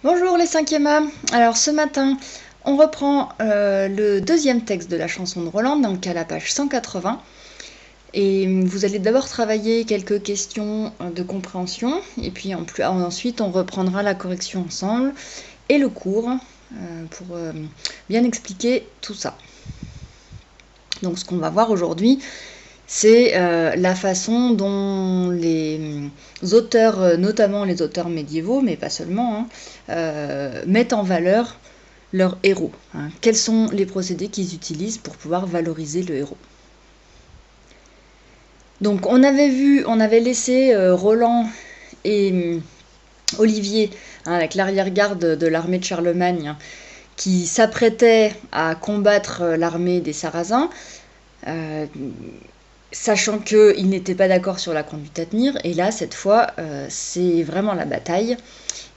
Bonjour les 5e A. Alors ce matin, on reprend le deuxième texte de la chanson de Roland, donc à la page 180. Et vous allez d'abord travailler quelques questions de compréhension, et puis ensuite on reprendra la correction ensemble et le cours pour bien expliquer tout ça. Donc ce qu'on va voir aujourd'hui, c'est la façon dont les auteurs, notamment les auteurs médiévaux, mais pas seulement, mettent en valeur leur héros. Quels sont les procédés qu'ils utilisent pour pouvoir valoriser le héros. Donc on avait laissé Roland et Olivier, avec l'arrière-garde de l'armée de Charlemagne, qui s'apprêtait à combattre l'armée des Sarrasins, sachant qu'ils n'étaient pas d'accord sur la conduite à tenir. Et là, cette fois, c'est vraiment la bataille.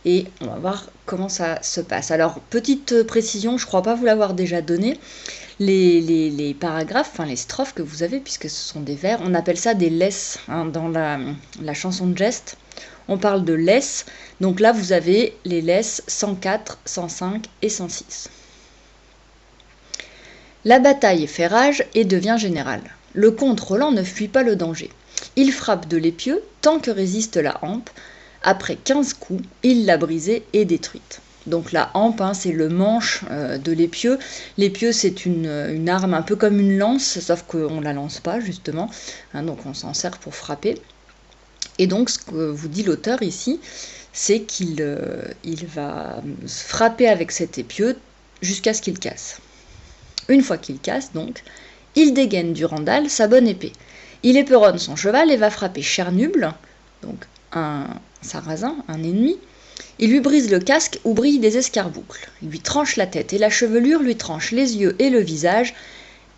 Et on va voir comment ça se passe. Alors, petite précision, je ne crois pas vous l'avoir déjà donné. Les paragraphes, enfin les strophes que vous avez, puisque ce sont des vers, on appelle ça des laisses. Dans la chanson de geste, on parle de laisses. Donc là, vous avez les laisses 104, 105 et 106. La bataille fait rage et devient générale. Le comte Roland ne fuit pas le danger. Il frappe de l'épieu tant que résiste la hampe. Après 15 coups, il l'a brisée et détruite. Donc la hampe, c'est le manche de l'épieu. L'épieu, c'est une arme un peu comme une lance, sauf qu'on ne la lance pas, justement. Donc on s'en sert pour frapper. Et donc ce que vous dit l'auteur ici, c'est qu'il va frapper avec cet épieu jusqu'à ce qu'il casse. Une fois qu'il casse, donc, il dégaine Durandal, sa bonne épée. Il éperonne son cheval et va frapper Chernuble, donc un sarrasin, un ennemi. Il lui brise le casque où brillent des escarboucles. Il lui tranche la tête et la chevelure lui tranche les yeux et le visage,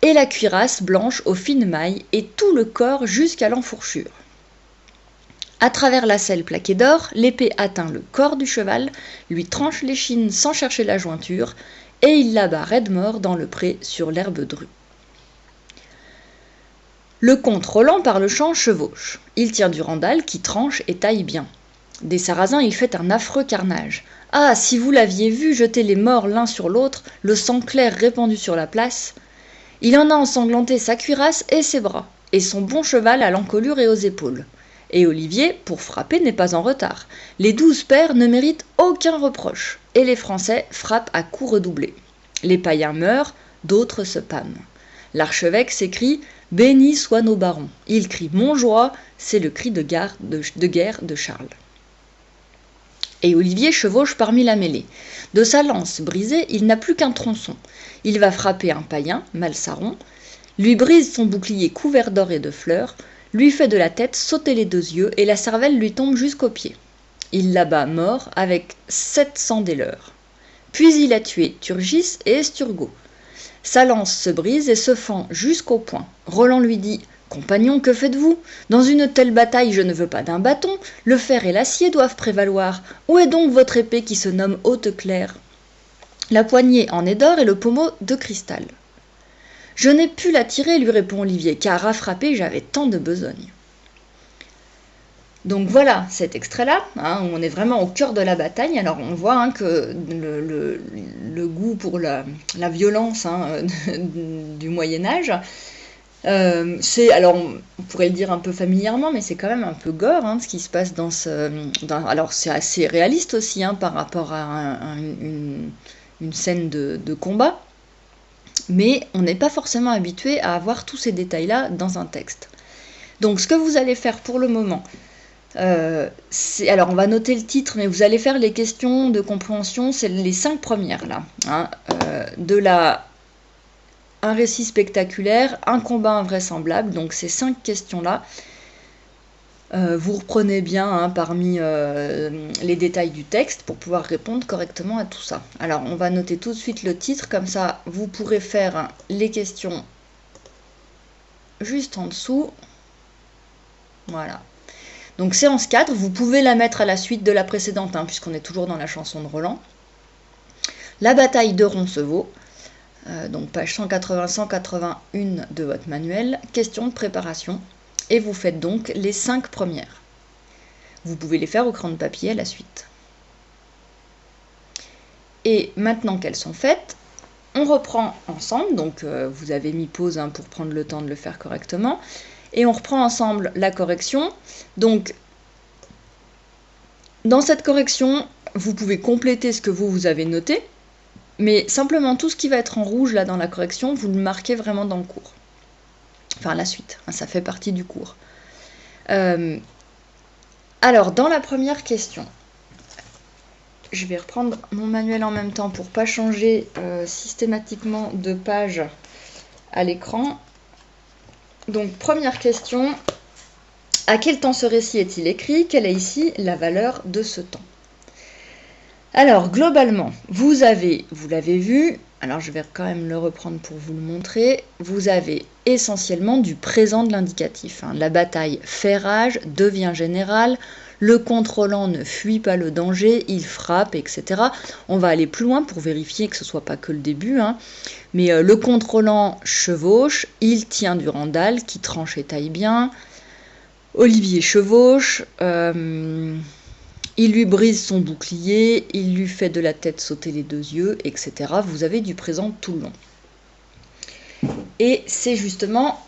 et la cuirasse blanche aux fines mailles et tout le corps jusqu'à l'enfourchure. À travers la selle plaquée d'or, l'épée atteint le corps du cheval, lui tranche l'échine sans chercher la jointure, et il l'abat raide mort dans le pré sur l'herbe drue. Le comte Roland par le champ chevauche. Il tire Durandal qui tranche et taille bien. Des Sarrasins il fait un affreux carnage. Ah, si vous l'aviez vu jeter les morts l'un sur l'autre, le sang clair répandu sur la place. Il en a ensanglanté sa cuirasse et ses bras, et son bon cheval à l'encolure et aux épaules. Et Olivier, pour frapper, n'est pas en retard. Les 12 pairs ne méritent aucun reproche, et les Français frappent à coups redoublés. Les païens meurent, d'autres se pâment. L'archevêque s'écrie « Bénis soient nos barons ». Il crie « Montjoie », c'est le cri de guerre de Charles. Et Olivier chevauche parmi la mêlée. De sa lance brisée, il n'a plus qu'un tronçon. Il va frapper un païen, Malsaron, lui brise son bouclier couvert d'or et de fleurs, lui fait de la tête sauter les 2 yeux et la cervelle lui tombe jusqu'aux pieds. Il l'abat mort avec 700 des leurs. Puis il a tué Turgis et Esturgot. Sa lance se brise et se fend jusqu'au poing. Roland lui dit « Compagnon, que faites-vous ? Dans une telle bataille, je ne veux pas d'un bâton. Le fer et l'acier doivent prévaloir. Où est donc votre épée qui se nomme Haute-Claire ? La poignée en est d'or et le pommeau de cristal. » Je n'ai pu la tirer, lui répond Olivier, car à frapper, j'avais tant de besogne. Donc voilà cet extrait-là, où on est vraiment au cœur de la bataille. Alors on voit que le goût pour la violence du Moyen-Âge, alors on pourrait le dire un peu familièrement, mais c'est quand même un peu gore ce qui se passe alors c'est assez réaliste aussi par rapport à une scène de combat. Mais on n'est pas forcément habitué à avoir tous ces détails-là dans un texte. Donc ce que vous allez faire pour le moment, alors on va noter le titre, mais vous allez faire les questions de compréhension, c'est les 5 premières là. Un récit spectaculaire, un combat invraisemblable, donc ces 5 questions-là. Vous reprenez bien parmi les détails du texte pour pouvoir répondre correctement à tout ça. Alors on va noter tout de suite le titre, comme ça vous pourrez faire les questions juste en dessous. Voilà. Donc séance 4, vous pouvez la mettre à la suite de la précédente, puisqu'on est toujours dans la chanson de Roland. La bataille de Roncevaux, donc page 180-181 de votre manuel, question de préparation. Et vous faites donc les 5 premières. Vous pouvez les faire au crayon de papier à la suite. Et maintenant qu'elles sont faites, on reprend ensemble, donc vous avez mis pause pour prendre le temps de le faire correctement, et on reprend ensemble la correction. Donc, dans cette correction, vous pouvez compléter ce que vous avez noté, mais simplement tout ce qui va être en rouge là dans la correction, vous le marquez vraiment dans le cours. Enfin, la suite, ça fait partie du cours. Alors, dans la première question, je vais reprendre mon manuel en même temps pour ne pas changer systématiquement de page à l'écran. Donc, première question, à quel temps ce récit est-il écrit? Quelle est ici la valeur de ce temps? Alors, globalement, vous l'avez vu, alors je vais quand même le reprendre pour vous le montrer, vous avez essentiellement du présent de l'indicatif. La bataille fait rage, devient générale, le contrôlant ne fuit pas le danger, il frappe, etc. On va aller plus loin pour vérifier que ce ne soit pas que le début, mais le contrôlant chevauche, il tient du randal qui tranche et taille bien, Olivier chevauche, il lui brise son bouclier, il lui fait de la tête sauter les 2 yeux, etc. Vous avez du présent tout le long. Et c'est justement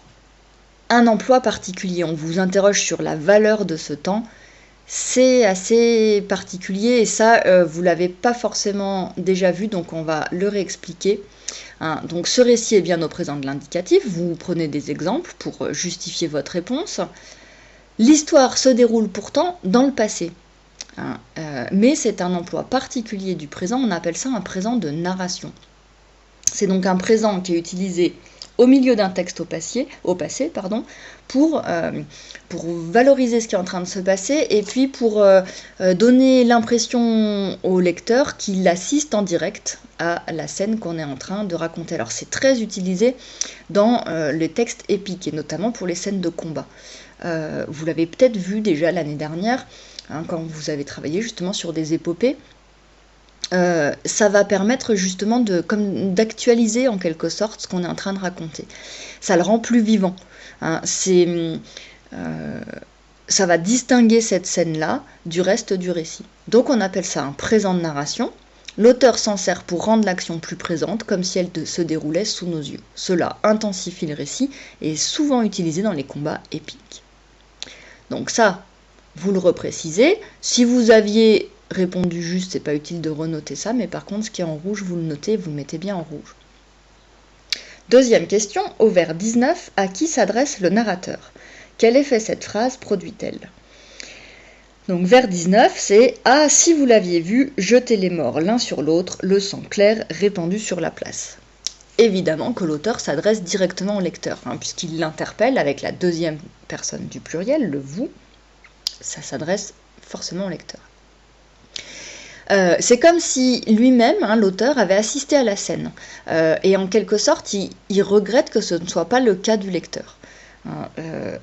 un emploi particulier. On vous interroge sur la valeur de ce temps. C'est assez particulier et ça, vous ne l'avez pas forcément déjà vu, donc on va le réexpliquer. Donc ce récit est bien au présent de l'indicatif. Vous prenez des exemples pour justifier votre réponse. L'histoire se déroule pourtant dans le passé. Mais c'est un emploi particulier du présent, on appelle ça un présent de narration. C'est donc un présent qui est utilisé au milieu d'un texte au passé, pour valoriser ce qui est en train de se passer et puis pour donner l'impression au lecteur qu'il assiste en direct à la scène qu'on est en train de raconter. Alors c'est très utilisé dans les textes épiques et notamment pour les scènes de combat. Vous l'avez peut-être vu déjà l'année dernière, quand vous avez travaillé justement sur des épopées, ça va permettre justement d'actualiser en quelque sorte ce qu'on est en train de raconter. Ça le rend plus vivant. Ça va distinguer cette scène-là du reste du récit. Donc on appelle ça un présent de narration. L'auteur s'en sert pour rendre l'action plus présente, comme si elle se déroulait sous nos yeux. Cela intensifie le récit et est souvent utilisé dans les combats épiques. Donc ça, vous le reprécisez. Si vous aviez répondu juste, c'est pas utile de renoter ça, mais par contre, ce qui est en rouge, vous le notez, vous le mettez bien en rouge. Deuxième question, au vers 19, à qui s'adresse le narrateur? Quel effet cette phrase produit-elle? Donc vers 19, c'est « Ah, si vous l'aviez vu, jetez les morts l'un sur l'autre, le sang clair répandu sur la place ». Évidemment que l'auteur s'adresse directement au lecteur, puisqu'il l'interpelle avec la deuxième personne du pluriel, le « vous », ça s'adresse forcément au lecteur. C'est comme si lui-même, l'auteur, avait assisté à la scène. Et en quelque sorte, il regrette que ce ne soit pas le cas du lecteur.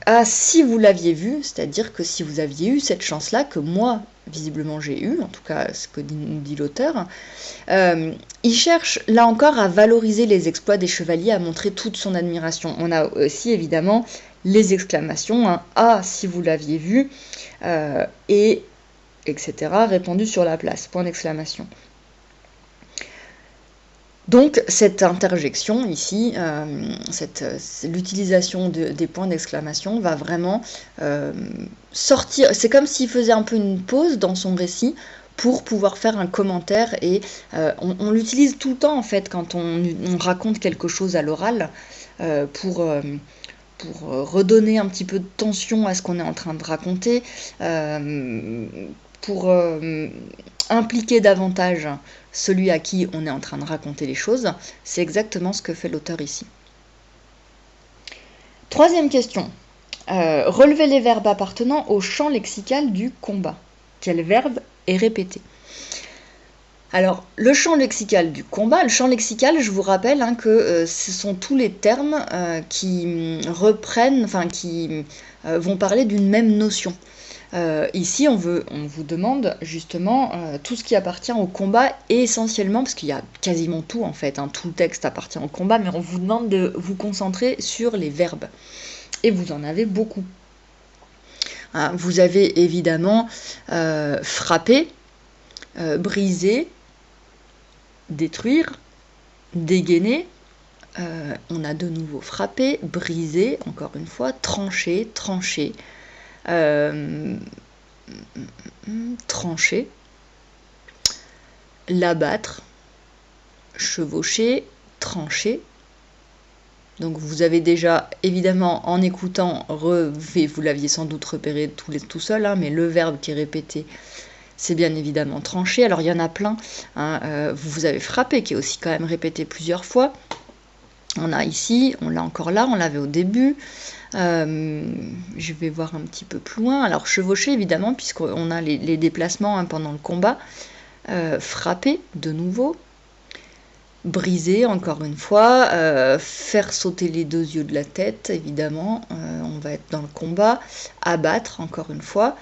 Ah, si vous l'aviez vu, c'est-à-dire que si vous aviez eu cette chance-là, que moi, visiblement, j'ai eu, en tout cas ce que dit l'auteur, il cherche, là encore, à valoriser les exploits des chevaliers, à montrer toute son admiration. On a aussi, évidemment, les exclamations, ah, si vous l'aviez vu, et etc., répandu sur la place, point d'exclamation. Donc cette interjection ici, l'utilisation des points d'exclamation va vraiment sortir, c'est comme s'il faisait un peu une pause dans son récit pour pouvoir faire un commentaire et on l'utilise tout le temps en fait quand on raconte quelque chose à l'oral pour redonner un petit peu de tension à ce qu'on est en train de raconter, pour impliquer davantage celui à qui on est en train de raconter les choses. C'est exactement ce que fait l'auteur ici. Troisième question. Relevez les verbes appartenant au champ lexical du combat. Quel verbe est répété? Alors, le champ lexical du combat, le champ lexical, je vous rappelle que ce sont tous les termes qui reprennent, qui vont parler d'une même notion. Ici, on vous demande justement tout ce qui appartient au combat, et essentiellement, parce qu'il y a quasiment tout en fait, tout le texte appartient au combat, mais on vous demande de vous concentrer sur les verbes. Et vous en avez beaucoup. Vous avez évidemment frappé, brisé, détruire, dégainer, on a de nouveau frappé, brisé, encore une fois, tranché, trancher, l'abattre, chevaucher, trancher. Donc vous avez déjà, évidemment, en écoutant, vous l'aviez sans doute repéré tout seul, hein, mais le verbe qui est répété, c'est bien évidemment trancher. Alors il y en a plein, hein, vous avez frappé, qui est aussi quand même répété plusieurs fois. On a ici, on l'a encore là, on l'avait au début. Je vais voir un petit peu plus loin. Alors chevaucher, évidemment, puisqu'on a les déplacements, hein, pendant le combat. Frapper, de nouveau. Briser, encore une fois. Faire sauter les deux yeux de la tête, évidemment. On va être dans le combat. Abattre, encore une fois.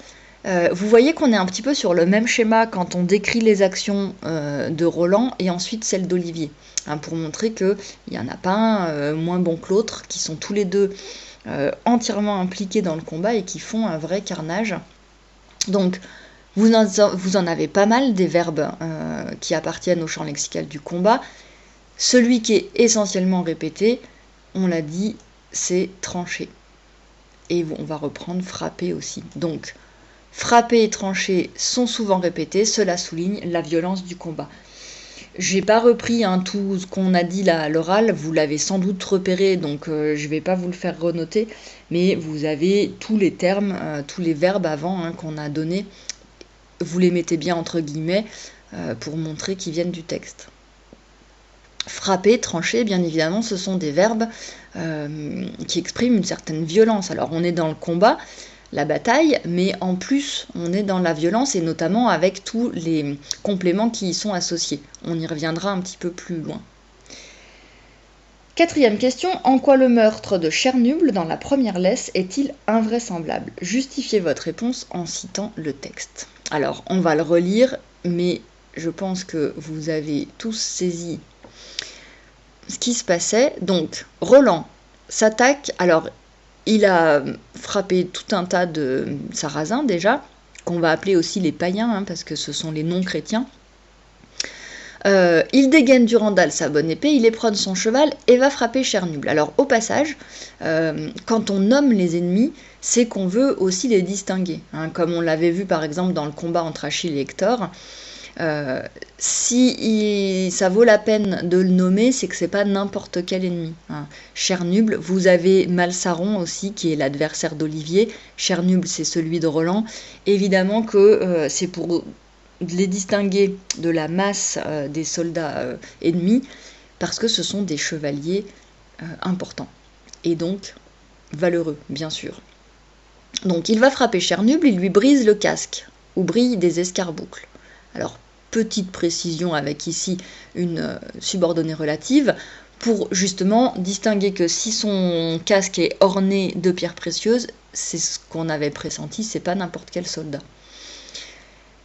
Vous voyez qu'on est un petit peu sur le même schéma quand on décrit les actions de Roland et ensuite celles d'Olivier, hein, pour montrer qu'il n'y en a pas un moins bon que l'autre, qui sont tous les deux entièrement impliqués dans le combat et qui font un vrai carnage. Donc vous en avez pas mal des verbes qui appartiennent au champ lexical du combat. Celui qui est essentiellement répété, on l'a dit, c'est trancher. Et on va reprendre frapper aussi. Donc frapper et trancher sont souvent répétés, cela souligne la violence du combat. J'ai pas repris, hein, tout ce qu'on a dit là à l'oral, vous l'avez sans doute repéré, donc je vais pas vous le faire renoter, mais vous avez tous les termes, tous les verbes avant, hein, qu'on a donnés, vous les mettez bien entre guillemets pour montrer qu'ils viennent du texte. Frapper, trancher, bien évidemment, ce sont des verbes qui expriment une certaine violence. Alors on est dans le combat, la bataille, mais en plus on est dans la violence et notamment avec tous les compléments qui y sont associés. On y reviendra un petit peu plus loin. Quatrième question, en quoi le meurtre de Chernuble dans la première laisse est-il invraisemblable? Justifiez votre réponse en citant le texte. Alors on va le relire, mais je pense que vous avez tous saisi ce qui se passait. Donc Roland s'attaque, alors il a frappé tout un tas de sarrasins déjà, qu'on va appeler aussi les païens, hein, parce que ce sont les non-chrétiens. Il dégaine Durandal sa bonne épée, il éperonne son cheval et va frapper Chernuble. Alors au passage, quand on nomme les ennemis, c'est qu'on veut aussi les distinguer, hein, comme on l'avait vu par exemple dans le combat entre Achille et Hector. Si ça vaut la peine de le nommer, c'est que c'est pas n'importe quel ennemi, hein. Chernuble, vous avez Malsaron aussi, qui est l'adversaire d'Olivier. Chernuble, c'est celui de Roland. Évidemment que c'est pour les distinguer de la masse des soldats ennemis, parce que ce sont des chevaliers importants, et donc valeureux, bien sûr. Donc il va frapper Chernuble, il lui brise le casque, où brillent des escarboucles. Alors, petite précision avec ici une subordonnée relative, pour justement distinguer que si son casque est orné de pierres précieuses, c'est ce qu'on avait pressenti, c'est pas n'importe quel soldat.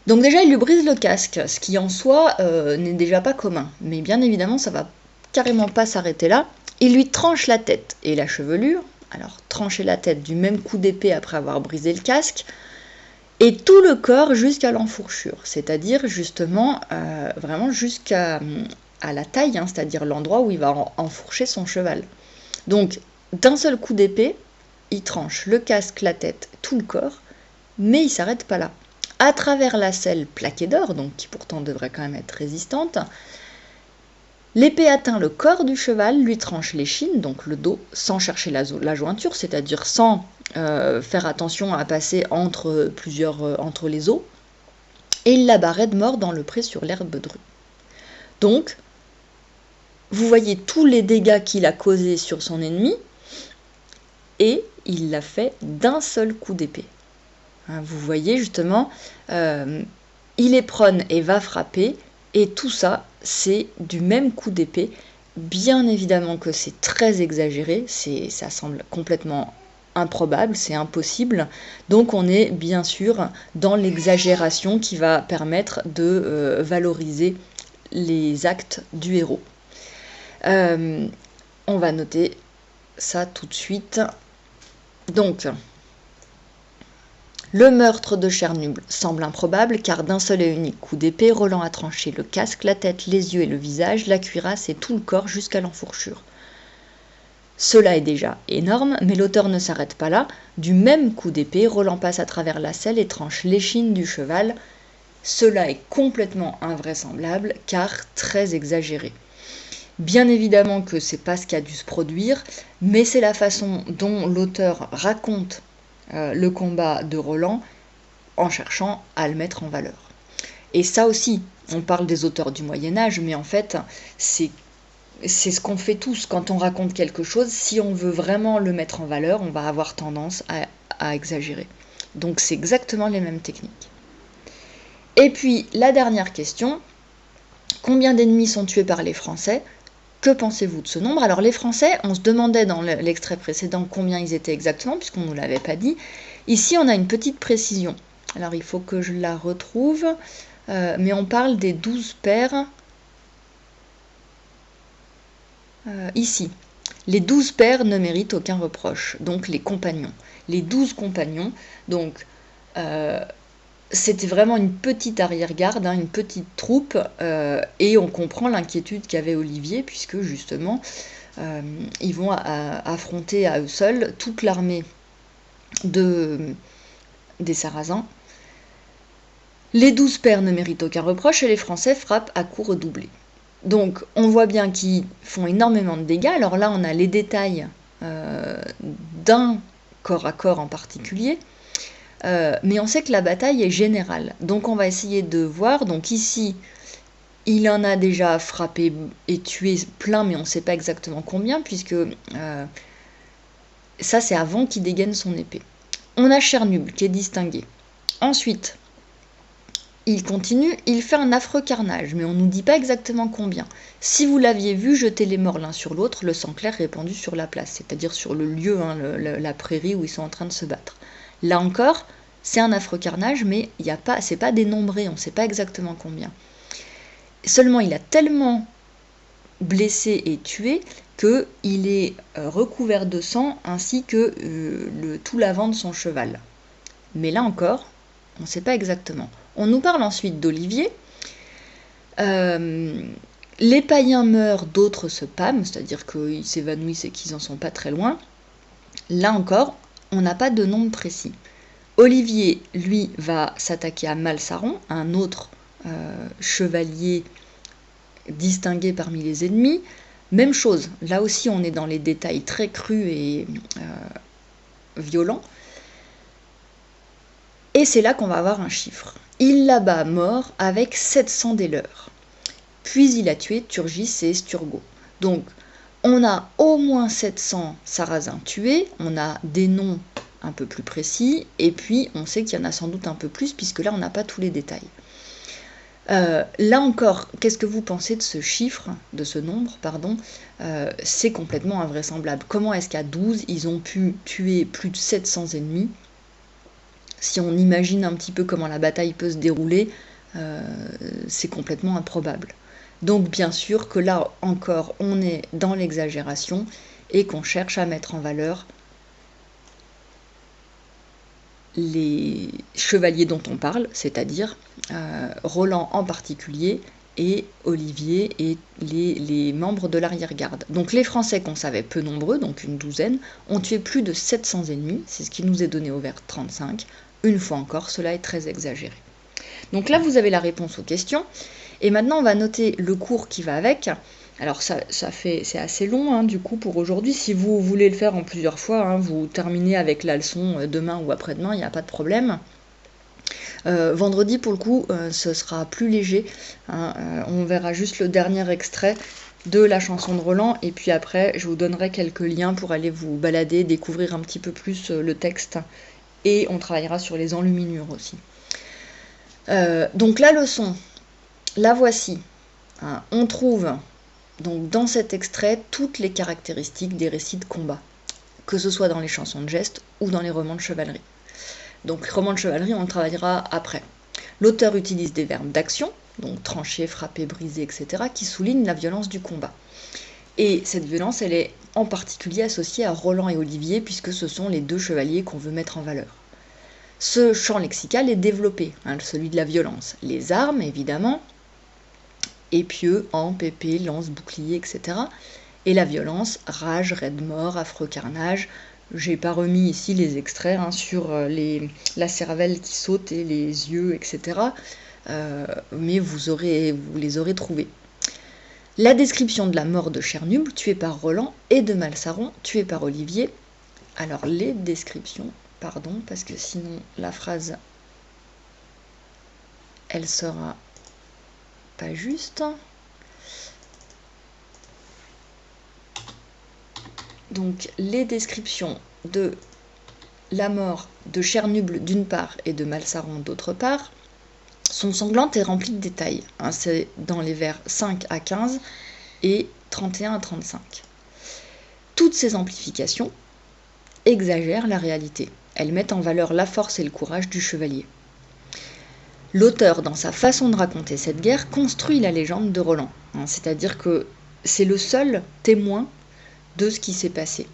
Donc déjà, il lui brise le casque, ce qui en soi n'est déjà pas commun. Mais bien évidemment, ça va carrément pas s'arrêter là. Il lui tranche la tête et la chevelure. Alors, trancher la tête du même coup d'épée après avoir brisé le casque, et tout le corps jusqu'à l'enfourchure, c'est-à-dire justement vraiment jusqu'à la taille, hein, c'est-à-dire l'endroit où il va enfourcher son cheval. Donc d'un seul coup d'épée, il tranche le casque, la tête, tout le corps, mais il s'arrête pas là. À travers la selle plaquée d'or, donc qui pourtant devrait quand même être résistante, l'épée atteint le corps du cheval, lui tranche l'échine, donc le dos, sans chercher la jointure, c'est-à-dire sans faire attention à passer entre les os, et il l'abat de mort dans le pré sur l'herbe drue. Donc, vous voyez tous les dégâts qu'il a causés sur son ennemi, et il l'a fait d'un seul coup d'épée. Hein, vous voyez justement, il éperonne et va frapper, et tout ça, c'est du même coup d'épée. Bien évidemment que c'est très exagéré, ça semble complètement improbable, c'est impossible. Donc on est bien sûr dans l'exagération qui va permettre de valoriser les actes du héros. On va noter ça tout de suite. Donc, Le meurtre de Chernuble semble improbable car d'un seul et unique coup d'épée, Roland a tranché le casque, la tête, les yeux et le visage, la cuirasse et tout le corps jusqu'à l'enfourchure. Cela est déjà énorme, mais l'auteur ne s'arrête pas là. Du même coup d'épée, Roland passe à travers la selle et tranche l'échine du cheval. Cela est complètement invraisemblable car très exagéré. Bien évidemment que c'est pas ce qui a dû se produire, mais c'est la façon dont l'auteur raconte le combat de Roland en cherchant à le mettre en valeur. Et ça aussi, on parle des auteurs du Moyen-Âge, mais en fait, c'est ce qu'on fait tous quand on raconte quelque chose. Si on veut vraiment le mettre en valeur, on va avoir tendance à exagérer. Donc c'est exactement les mêmes techniques. Et puis la dernière question, combien d'ennemis sont tués par les Français ? Que pensez-vous de ce nombre? Alors les Français, on se demandait dans l'extrait précédent combien ils étaient exactement, puisqu'on ne nous l'avait pas dit. Ici, on a une petite précision. Alors il faut que je la retrouve, mais on parle des 12 pairs. Ici, les 12 pairs ne méritent aucun reproche, donc les compagnons. Les 12 compagnons, donc c'était vraiment une petite arrière-garde, une petite troupe, et on comprend l'inquiétude qu'avait Olivier, puisque justement, ils vont affronter à eux seuls toute l'armée des Sarrasins. Les 12 pairs ne méritent aucun reproche, et les Français frappent à coups redoublés. Donc on voit bien qu'ils font énormément de dégâts. Alors là, on a les détails d'un corps à corps en particulier. Mais on sait que la bataille est générale. Donc on va essayer de voir. Donc ici, il en a déjà frappé et tué plein, mais on ne sait pas exactement combien, puisque ça c'est avant qu'il dégaine son épée. On a Chernuble qui est distingué. Ensuite, il continue, il fait un affreux carnage, mais on ne nous dit pas exactement combien. Si vous l'aviez vu jeter les morts l'un sur l'autre, le sang clair répandu sur la place, c'est-à-dire sur le lieu, la prairie où ils sont en train de se battre. Là encore, c'est un affreux carnage, mais c'est pas dénombré, on ne sait pas exactement combien. Seulement, il a tellement blessé et tué qu'il est recouvert de sang, ainsi que tout l'avant de son cheval. Mais là encore, on ne sait pas exactement. On nous parle ensuite d'Olivier. Les païens meurent, d'autres se pâment, c'est-à-dire qu'ils s'évanouissent et qu'ils n'en sont pas très loin. Là encore, on n'a pas de nombre précis. Olivier, lui, va s'attaquer à Malsaron, un autre chevalier distingué parmi les ennemis. Même chose, là aussi on est dans les détails très crus et violents. Et c'est là qu'on va avoir un chiffre. Il l'abat mort avec 700 des leurs. Puis il a tué Turgis et Esturgot. Donc on a au moins 700 Sarrasins tués, on a des noms un peu plus précis, et puis on sait qu'il y en a sans doute un peu plus, puisque là on n'a pas tous les détails. Là encore, qu'est-ce que vous pensez de ce chiffre, de ce nombre, pardon? C'est complètement invraisemblable. Comment est-ce qu'à 12, ils ont pu tuer plus de 700 ennemis? Si on imagine un petit peu comment la bataille peut se dérouler, c'est complètement improbable. Donc bien sûr que là encore, on est dans l'exagération et qu'on cherche à mettre en valeur les chevaliers dont on parle, c'est-à-dire Roland en particulier, et Olivier et les membres de l'arrière-garde. Donc les Français, qu'on savait peu nombreux, donc une douzaine, ont tué plus de 700 ennemis, c'est ce qui nous est donné au vers 35. Une fois encore, cela est très exagéré. Donc là, vous avez la réponse aux questions. Et maintenant, on va noter le cours qui va avec. Alors c'est assez long du coup pour aujourd'hui. Si vous voulez le faire en plusieurs fois, vous terminez avec la leçon demain ou après-demain, il n'y a pas de problème. Vendredi pour le coup, ce sera plus léger. On verra juste le dernier extrait de la chanson de Roland, et puis après je vous donnerai quelques liens pour aller vous balader, découvrir un petit peu plus le texte, et on travaillera sur les enluminures aussi. Donc la leçon, la voici. On trouve donc dans cet extrait toutes les caractéristiques des récits de combat, que ce soit dans les chansons de geste ou dans les romans de chevalerie. Donc romans de chevalerie, on le travaillera après. L'auteur utilise des verbes d'action, donc trancher, frapper, briser, etc., qui soulignent la violence du combat. Et cette violence, elle est en particulier associée à Roland et Olivier, puisque ce sont les deux chevaliers qu'on veut mettre en valeur. Ce champ lexical est développé, hein, celui de la violence. Les armes, évidemment, épieu, hampe, épée, lance, bouclier, etc. Et la violence, rage, raide mort, affreux carnage. J'ai pas remis ici les extraits hein, sur la cervelle qui saute et les yeux, etc. Mais vous les aurez trouvés. La description de la mort de Chernuble, tué par Roland, et de Malsaron, tué par Olivier. Alors les descriptions, pardon, parce que sinon la phrase, elle sera pas juste. Donc les descriptions de la mort de Chernuble d'une part et de Malsaron d'autre part sont sanglantes et remplies de détails. Hein, c'est dans les vers 5 à 15 et 31 à 35. Toutes ces amplifications exagèrent la réalité. Elles mettent en valeur la force et le courage du chevalier. L'auteur, dans sa façon de raconter cette guerre, construit la légende de Roland. Hein, c'est-à-dire que c'est le seul témoin de ce qui s'est passé.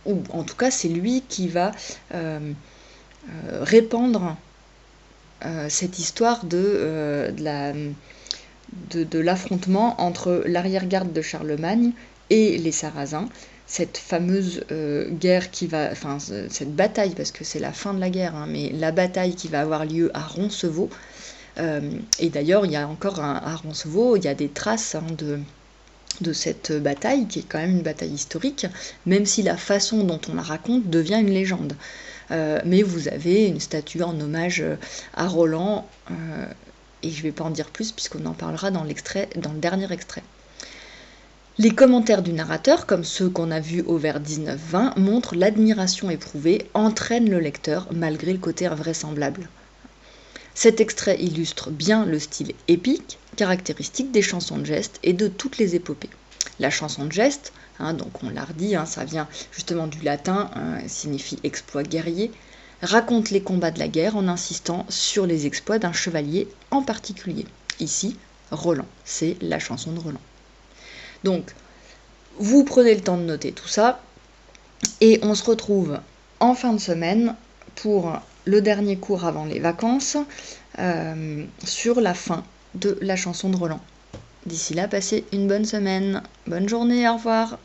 Ou en tout cas, c'est lui qui va répandre cette histoire de l'affrontement entre l'arrière-garde de Charlemagne et les Sarrasins. Cette fameuse guerre qui va, enfin cette bataille, parce que c'est la fin de la guerre, hein, mais la bataille qui va avoir lieu à Roncevaux. Et d'ailleurs, il y a encore à Roncevaux, il y a des traces hein, de cette bataille, qui est quand même une bataille historique, même si la façon dont on la raconte devient une légende. Mais vous avez une statue en hommage à Roland, et je ne vais pas en dire plus, puisqu'on en parlera dans le dernier extrait. Les commentaires du narrateur, comme ceux qu'on a vus au vers 19-20, montrent l'admiration éprouvée, entraînent le lecteur, malgré le côté invraisemblable. Cet extrait illustre bien le style épique, caractéristique des chansons de geste et de toutes les épopées. La chanson de geste, hein, donc on l'a redit, hein, ça vient justement du latin, signifie exploit guerrier, raconte les combats de la guerre en insistant sur les exploits d'un chevalier en particulier. Ici, Roland, c'est la chanson de Roland. Donc, vous prenez le temps de noter tout ça, et on se retrouve en fin de semaine pour le dernier cours avant les vacances sur la fin de la chanson de Roland. D'ici là, passez une bonne semaine. Bonne journée, au revoir.